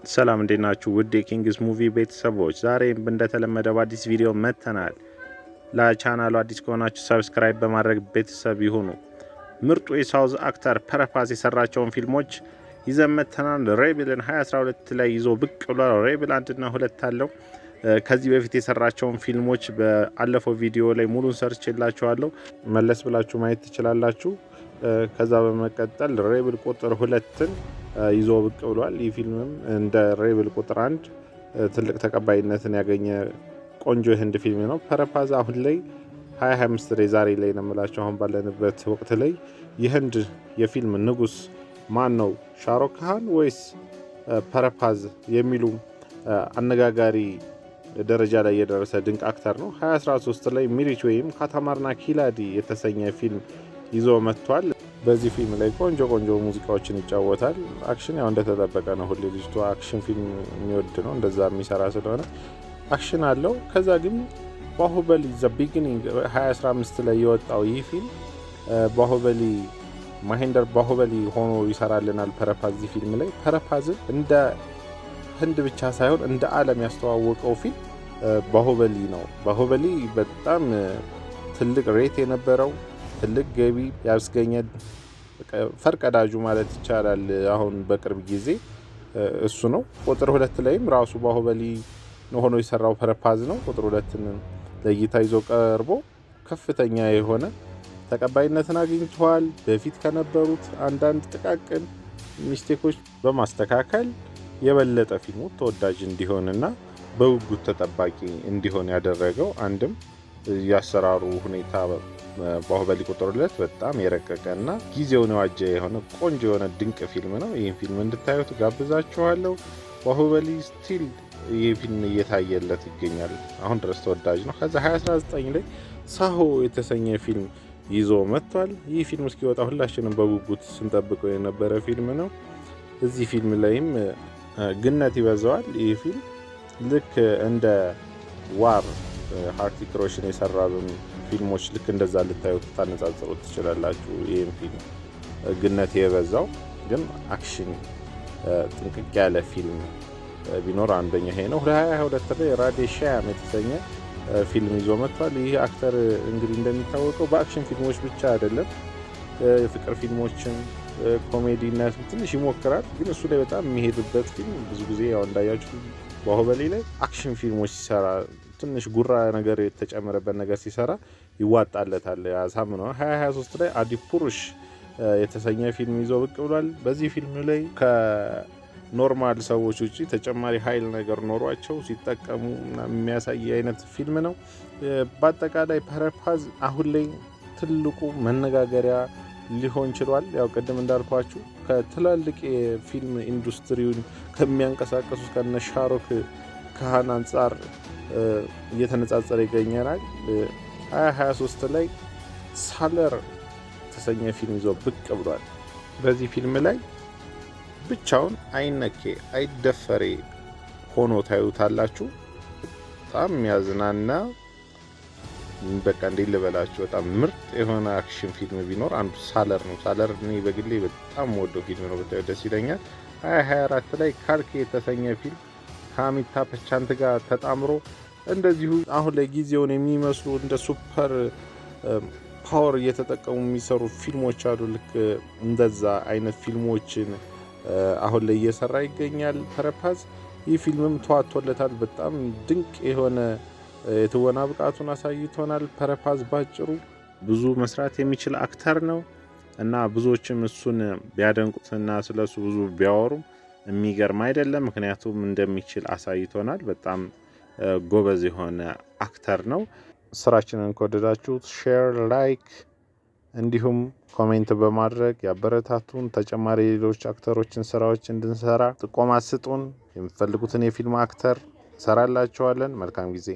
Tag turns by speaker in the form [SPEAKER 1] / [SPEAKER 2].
[SPEAKER 1] ሰላም እንዴት ናችሁ? ውድ የኪንግስ ሙቪ ቤተሰቦች፣ ዛሬ እንደተለመደው በአዲስ ቪዲዮ መጥተናል። ለቻናሉ አዲስ ከሆናችሁ ሰብስክራይብ በማድረግ ቤተሰብ ይሁኑ። ምርጡ የሳውዝ አክተር ፐረፓዝ የሰራቸውን ፊልሞች ይዘን መጥተናል። ሬብልን 2012 ላይ ይዞ ብቅ ብሏል። ሬብል 1 እና 2 አለው። ከዚህ በፊት የሰራቸውን ፊልሞች በአለፈው ቪዲዮ ላይ ሙሉን ሰርቼላችኋለሁ፣ መለስ ብላችሁ ማየት ትችላላችሁ። ከዛ በመቀጠል ሬብል ቁጥር 2ን ይዞ ብቅ ብሏል። ይህ ፊልምም እንደ ሬብል ቁጥር 1 ትልቅ ተቀባይነትን ያገኘ ቆንጆ የህንድ ፊልም ነው። ፐረፓዝ አሁን ላይ 2025 ላይ ዛሬ ላይ ነው የምላቸው፣ አሁን ባለንበት ወቅት ላይ የህንድ የፊልም ንጉስ ማን ነው? ሻሩክ ካን ወይስ ፐረፓዝ የሚሉ አነጋጋሪ ደረጃ ላይ የደረሰ ድንቅ አክተር ነው። 2013 ላይ ሚሪች ወይም ካታማርና ኪላዲ የተሰኘ ፊልም ይዞ መጥቷል። በዚህ ፊልም ላይ ቆንጆ ሙዚቃዎችን ይጫወታል። አክሽን ያው እንደተጠበቀ ነው። ሁሌ ልጅቱ አክሽን ፊልም የሚወድ ነው፣ እንደዛ የሚሰራ ስለሆነ አክሽን አለው። ከዛ ግን ባሁበሊ ዘ ቢጊኒንግ 2015 ላይ የወጣው ይህ ፊልም ባሁበሊ ማሄንደር ባሁበሊ ሆኖ ይሰራልናል። ፐረፓዝ እዚህ ፊልም ላይ ፐረፓዝን እንደ ህንድ ብቻ ሳይሆን እንደ ዓለም ያስተዋወቀው ፊልም ባሁበሊ ነው። ባሁበሊ በጣም ትልቅ ሬት የነበረው ትልቅ ገቢ ያስገኘ ፈርቀዳጁ ማለት ይቻላል። አሁን በቅርብ ጊዜ እሱ ነው። ቁጥር 2 ላይም ራሱ ባሁበሊ ሆኖ የሰራው ፐረፓዝ ነው። ቁጥር 2ን ለእይታ ይዞ ቀርቦ ከፍተኛ የሆነ ተቀባይነትን አግኝቷል። በፊት ከነበሩት አንዳንድ ጥቃቅን ሚስቴኮች በማስተካከል የበለጠ ፊልሙ ተወዳጅ እንዲሆንና በውጉት ተጠባቂ እንዲሆን ያደረገው አንድም ያሰራሩ ሁኔታ ባሁበሊ ቁጥር 2 በጣም የረቀቀና ጊዜውን የዋጀ የሆነ ቆንጆ የሆነ ድንቅ ፊልም ነው። ይህን ፊልም እንድታዩት ጋብዛችኋለሁ። ባሁበሊ ስቲል ይህ ፊልም እየታየለት ይገኛል። አሁን ድረስ ተወዳጅ ነው። ከዛ 2019 ላይ ሳሆ የተሰኘ ፊልም ይዞ መጥቷል። ይህ ፊልም እስኪወጣ ሁላችንም በጉጉት ስንጠብቀው የነበረ ፊልም ነው። እዚህ ፊልም ላይም ግነት ይበዛዋል። ይህ ፊልም ልክ እንደ ዋር ሃርቲክ ሮሽን የሰራውን ፊልሞች ልክ እንደዛ ልታዩት ታነጻጽሩት ትችላላችሁ። ይህም ፊልም ግነት የበዛው ግን አክሽን ጥንቅቅ ያለ ፊልም ቢኖር አንደኛ ይሄ ነው። 2022 ላይ ራዴ ሻያም የተሰኘ ፊልም ይዞ መጥቷል። ይህ አክተር እንግዲህ እንደሚታወቀው በአክሽን ፊልሞች ብቻ አይደለም፣ የፍቅር ፊልሞችን ኮሜዲነት ትንሽ ይሞክራል። ግን እሱ ላይ በጣም የሚሄድበት ፊልም ብዙ ጊዜ ያው እንዳያችሁ ባሁበሊ ላይ አክሽን ፊልሞች ሲሰራ ትንሽ ጉራ ነገር የተጨመረበት ነገር ሲሰራ ይዋጣለታል፣ ያሳምነዋል። 2023 ላይ አዲፑሩሽ የተሰኘ ፊልም ይዞ ብቅ ብሏል። በዚህ ፊልም ላይ ከኖርማል ሰዎች ውጪ ተጨማሪ ኃይል ነገር ኖሯቸው ሲጠቀሙ የሚያሳይ አይነት ፊልም ነው። በአጠቃላይ ፐረፓዝ አሁን ላይ ትልቁ መነጋገሪያ ሊሆን ችሏል። ያው ቅድም እንዳልኳችሁ ከትላልቅ የፊልም ኢንዱስትሪውን ከሚያንቀሳቀሱት ከነ ሻሩክ ካን አንጻር እየተነጻጸረ ይገኛል። 2023 ላይ ሳለር የተሰኘ ፊልም ይዞ ብቅ ብሏል። በዚህ ፊልም ላይ ብቻውን አይነኬ አይደፈሬ ሆኖ ታዩታላችሁ። በጣም የሚያዝናና በቃ እንዴት ልበላችሁ በጣም ምርጥ የሆነ አክሽን ፊልም ቢኖር አንዱ ሳለር ነው። ሳለር እኔ በግሌ በጣም ወደው ፊልም ነው፣ በጣም ደስ ይለኛል። 2024 ላይ ካልኪ የተሰኘ ፊልም ከአሚታቭ በቻን ጋር ተጣምሮ እንደዚሁ አሁን ላይ ጊዜውን የሚመስሉ እንደ ሱፐር ፓወር እየተጠቀሙ የሚሰሩ ፊልሞች አሉ። ልክ እንደዛ አይነት ፊልሞችን አሁን ላይ እየሰራ ይገኛል ፐረፓዝ። ይህ ፊልምም ተዋጥቶለታል። በጣም ድንቅ የሆነ የትወና ብቃቱን አሳይቶናል። ፐረፓዝ ባጭሩ ብዙ መስራት የሚችል አክተር ነው እና ብዙዎችም እሱን ቢያደንቁትና ስለሱ ብዙ ቢያወሩም የሚገርም አይደለም። ምክንያቱም እንደሚችል አሳይቶናል። በጣም ጎበዝ የሆነ አክተር ነው። ስራችንን ከወደዳችሁት ሼር፣ ላይክ እንዲሁም ኮሜንት በማድረግ ያበረታቱን። ተጨማሪ ሌሎች አክተሮችን ስራዎች እንድንሰራ ጥቆማ ስጡን። የምትፈልጉትን የፊልም አክተር ሰራላችኋለን። መልካም ጊዜ